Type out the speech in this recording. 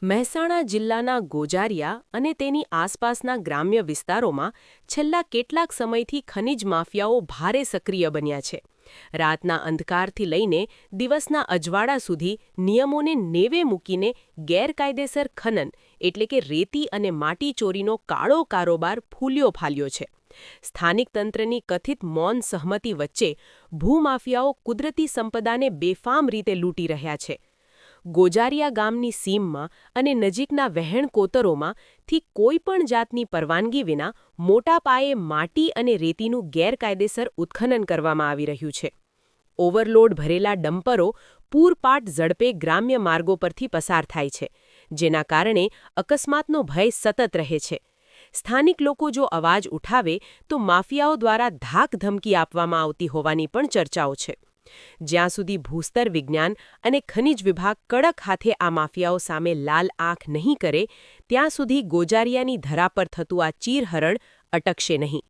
મહેસાણા જિલ્લાના ગોજારિયા અને તેની આસપાસના ગ્રામ્ય વિસ્તારોમાં છેલ્લા કેટલાક સમયથી ખનિજ માફિયાઓ ભારે સક્રિય બન્યા છે. રાતના અંધકારથી લઈને દિવસના અજવાળા સુધી નિયમોને નેવે મૂકીને ગેરકાયદેસર ખનન એટલે કે રેતી અને માટી ચોરીનો કાળો કારોબાર ફૂલ્યો ફાલ્યો છે. સ્થાનિક તંત્રની કથિત મૌન સહમતિ વચ્ચે ભૂમાફિયાઓ કુદરતી સંપદાને બેફામ રીતે લૂંટી રહ્યા છે. ગોજારિયા ગામની સીમમાં અને નજીકના વહેણ કોતરોમાંથી કોઈ પણ જાતની પરવાનગી વિના મોટા પાયે માટી અને રેતીનું ગેરકાયદેસર ઉત્ખનન કરવામાં આવી રહ્યું છે. ઓવરલોડ ભરેલા ડમ્પરો પૂરપાટ ઝડપે ગ્રામ્ય માર્ગો પરથી પસાર થાય છે, જેના કારણે અકસ્માતનો ભય સતત રહે છે. સ્થાનિક લોકો જો અવાજ ઉઠાવે તો માફિયાઓ દ્વારા ધાક ધમકી આપવામાં આવતી હોવાની પણ ચર્ચાઓ છે. જ્યાં સુધી ભૂસ્તર વિજ્ઞાન અને ખનિજ વિભાગ કડક હાથે આ માફિયાઓ સામે લાલ આંખ નહીં કરે, ત્યાં સુધી ગોજારિયાની ધરા પર થતું આ ચીરહરણ અટકશે નહીં.